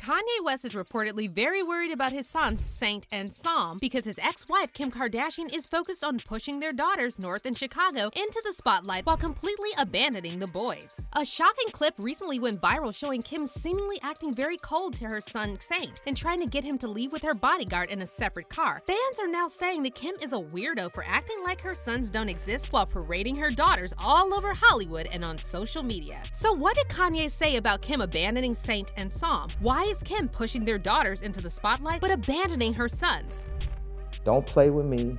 Kanye West is reportedly very worried about his sons, Saint and Psalm, because his ex-wife, Kim Kardashian, is focused on pushing their daughters, North and Chicago, into the spotlight while completely abandoning the boys. A shocking clip recently went viral showing Kim seemingly acting very cold to her son, Saint, and trying to get him to leave with her bodyguard in a separate car. Fans are now saying that Kim is a weirdo for acting like her sons don't exist while parading her daughters all over Hollywood and on social media. So what did Kanye say about Kim abandoning Saint and Psalm? Why is Kim pushing their daughters into the spotlight but abandoning her sons? Don't play with me,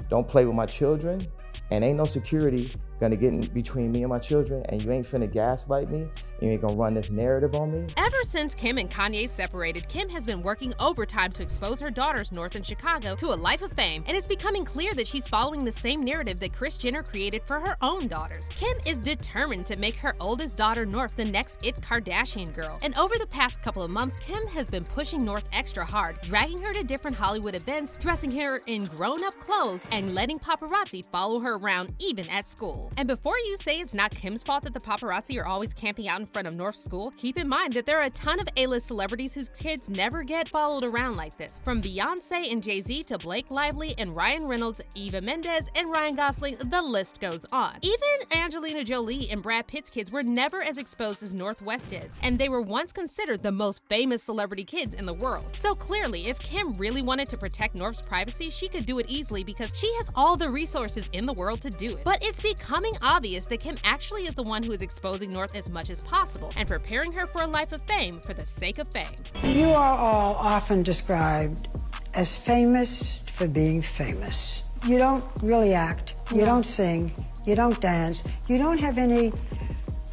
don't play with my children, and ain't no security gonna get in between me and my children, and you ain't finna gaslight me, you ain't gonna run this narrative on me. Ever since Kim and Kanye separated, Kim has been working overtime to expose her daughters, North and Chicago, to a life of fame, and it's becoming clear that she's following the same narrative that Kris Jenner created for her own daughters. Kim is determined to make her oldest daughter, North, the next It Kardashian girl, and over the past couple of months, Kim has been pushing North extra hard, dragging her to different Hollywood events, dressing her in grown-up clothes, and letting paparazzi follow her around even at school. And before you say it's not Kim's fault that the paparazzi are always camping out in front of North's school, keep in mind that there are a ton of A-list celebrities whose kids never get followed around like this. From Beyonce and Jay-Z to Blake Lively and Ryan Reynolds, Eva Mendes, and Ryan Gosling, the list goes on. Even Angelina Jolie and Brad Pitt's kids were never as exposed as North West is, and they were once considered the most famous celebrity kids in the world. So clearly, if Kim really wanted to protect North's privacy, she could do it easily because she has all the resources in the world to do it. But it's becoming obvious that Kim actually is the one who is exposing North as much as possible and preparing her for a life of fame for the sake of fame. You are all often described as famous for being famous. You don't really act, you don't sing, you don't dance, you don't have any,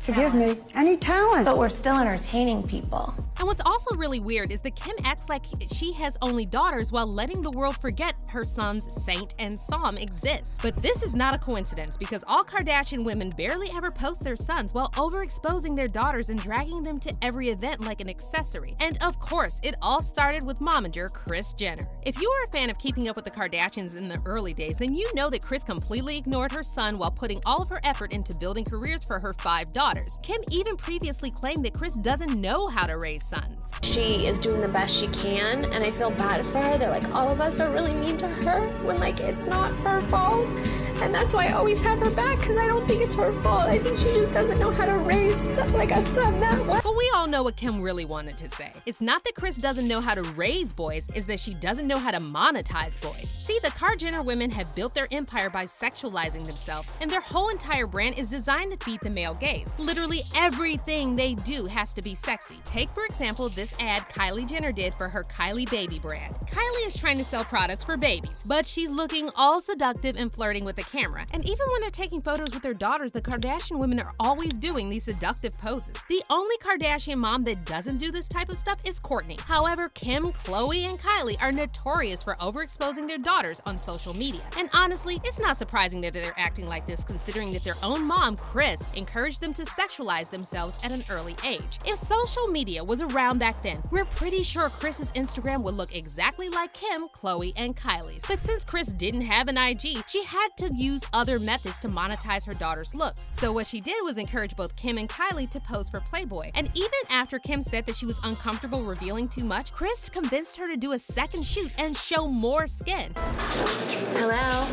forgive me, any talent. But we're still entertaining people. And what's also really weird is that Kim acts like she has only daughters while letting the world forget her sons Saint and Psalm exist. But this is not a coincidence because all Kardashian women barely ever post their sons while overexposing their daughters and dragging them to every event like an accessory. And of course, it all started with momager Kris Jenner. If you were a fan of Keeping Up with the Kardashians in the early days, then you know that Kris completely ignored her son while putting all of her effort into building careers for her 5 daughters. Kim even previously claimed that Kris doesn't know how to raise sons. She is doing the best she can, and I feel bad for her. They're like, all of us are really mean to her when like it's not her fault. And that's why I always have her back, because I don't think it's her fault. I think she just doesn't know how to raise like a son that way. But we all know what Kim really wanted to say. It's not that Kris doesn't know how to raise boys, it's that she doesn't know how to monetize boys. See, the Kar Jenner women have built their empire by sexualizing themselves, and their whole entire brand is designed to feed the male gaze. Literally everything they do has to be sexy. Take, for example, this ad Kylie Jenner did for her Kylie Baby brand. Kylie is trying to sell products for babies, but she's looking all seductive and flirting with the camera. And even when they're taking photos with their daughters, the Kardashian women are always doing these seductive poses. The only Kardashian mom that doesn't do this type of stuff is Kourtney. However, Kim, Khloe, and Kylie are notorious for overexposing their daughters on social media. And honestly, it's not surprising that they're acting like this considering that their own mom, Kris, encouraged them to sexualize themselves at an early age. If social media was around back then, we're pretty sure Kris's Instagram would look exactly like Kim, Khloe, and Kylie's. But since Kris didn't have an IG, she had to use other methods to monetize her daughter's looks. So what she did was encourage both Kim and Kylie to pose for Playboy. And even after Kim said that she was uncomfortable revealing too much, Kris convinced her to do a second shoot and show more skin. Hello?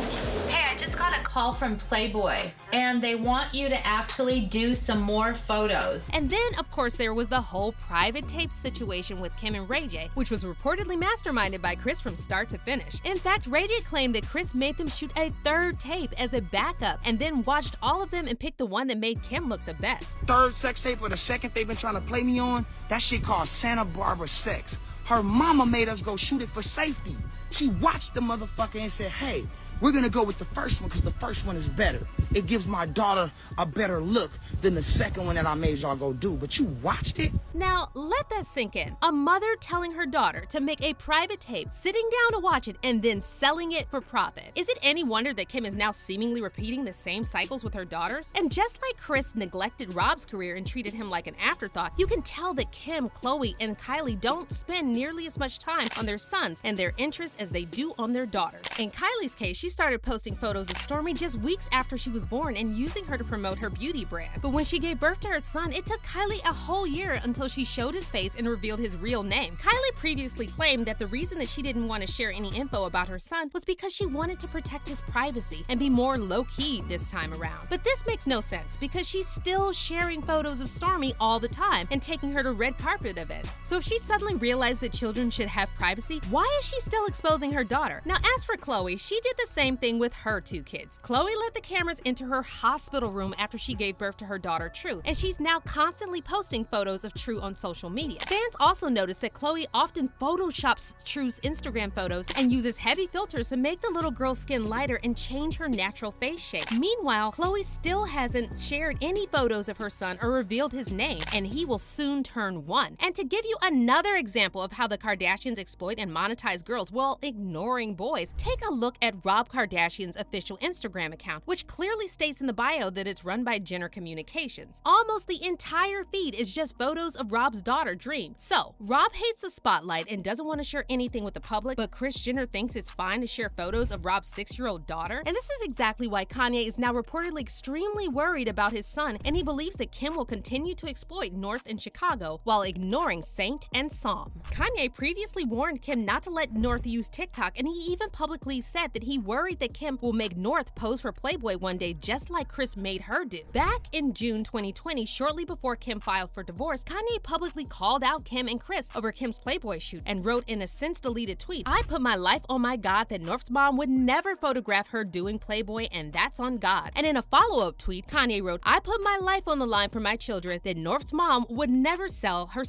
Hey, I just got a call from Playboy, and they want you to actually do some more photos. And then, of course, there was the whole private tape situation with Kim and Ray J, which was reportedly masterminded by Kris from start to finish. In fact, Ray J claimed that Kris made them shoot a 3rd tape as a backup and then watched all of them and picked the one that made Kim look the best. 3rd sex tape or the 2nd they've been trying to play me on, that shit called Santa Barbara sex. Her mama made us go shoot it for safety. She watched the motherfucker and said, hey, we're gonna go with the first one because the first one is better. It gives my daughter a better look than the 2nd one that I made y'all go do. But you watched it? Now, let that sink in. A mother telling her daughter to make a private tape, sitting down to watch it, and then selling it for profit. Is it any wonder that Kim is now seemingly repeating the same cycles with her daughters? And just like Kris neglected Rob's career and treated him like an afterthought, you can tell that Kim, Khloe, and Kylie don't spend nearly as much time on their sons and their interests as they do on their daughters. In Kylie's case, she's started posting photos of Stormi just weeks after she was born and using her to promote her beauty brand. But when she gave birth to her son, it took Kylie a whole year until she showed his face and revealed his real name. Kylie previously claimed that the reason that she didn't want to share any info about her son was because she wanted to protect his privacy and be more low-key this time around. But this makes no sense because she's still sharing photos of Stormi all the time and taking her to red carpet events. So if she suddenly realized that children should have privacy, why is she still exposing her daughter? Now, as for Khloe, she did the same thing with her 2 kids. Khloe let the cameras into her hospital room after she gave birth to her daughter True, and she's now constantly posting photos of True on social media. Fans also noticed that Khloe often photoshops True's Instagram photos and uses heavy filters to make the little girl's skin lighter and change her natural face shape. Meanwhile, Khloe still hasn't shared any photos of her son or revealed his name, and he will soon turn 1. And to give you another example of how the Kardashians exploit and monetize girls while ignoring boys, take a look at Rob Kardashian's official Instagram account, which clearly states in the bio that it's run by Jenner Communications. Almost the entire feed is just photos of Rob's daughter, Dream. So, Rob hates the spotlight and doesn't want to share anything with the public, but Kris Jenner thinks it's fine to share photos of Rob's 6-year-old daughter? And this is exactly why Kanye is now reportedly extremely worried about his son, and he believes that Kim will continue to exploit North and Chicago while ignoring Saint and Psalm. Kanye previously warned Kim not to let North use TikTok, and he even publicly said that he worried that Kim will make North pose for Playboy one day just like Kris made her do. Back in June 2020, shortly before Kim filed for divorce, Kanye publicly called out Kim and Kris over Kim's Playboy shoot and wrote in a since-deleted tweet, "I put my life on my God that North's mom would never photograph her doing Playboy, and that's on God." And in a follow-up tweet, Kanye wrote, "I put my life on the line for my children that North's mom would never sell her."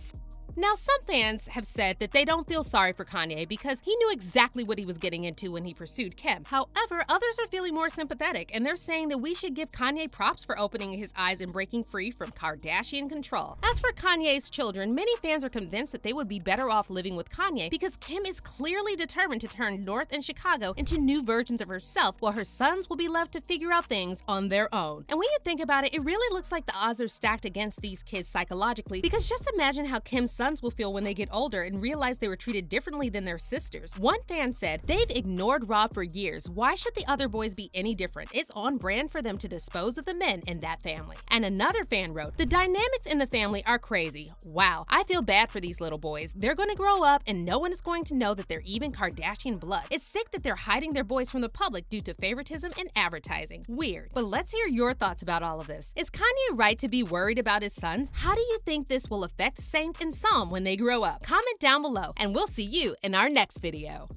Now, some fans have said that they don't feel sorry for Kanye because he knew exactly what he was getting into when he pursued Kim. However, others are feeling more sympathetic, and they're saying that we should give Kanye props for opening his eyes and breaking free from Kardashian control. As for Kanye's children, many fans are convinced that they would be better off living with Kanye because Kim is clearly determined to turn North and Chicago into new versions of herself, while her sons will be left to figure out things on their own. And when you think about it, it really looks like the odds are stacked against these kids psychologically, because just imagine how Kim's sons will feel when they get older and realize they were treated differently than their sisters. One fan said, "They've ignored Rob for years. Why should the other boys be any different? It's on brand for them to dispose of the men in that family." And another fan wrote, "The dynamics in the family are crazy. Wow, I feel bad for these little boys. They're going to grow up and no one is going to know that they're even Kardashian blood. It's sick that they're hiding their boys from the public due to favoritism and advertising. Weird." But let's hear your thoughts about all of this. Is Kanye right to be worried about his sons? How do you think this will affect Saint and Psalm when they grow up? Comment down below, and we'll see you in our next video.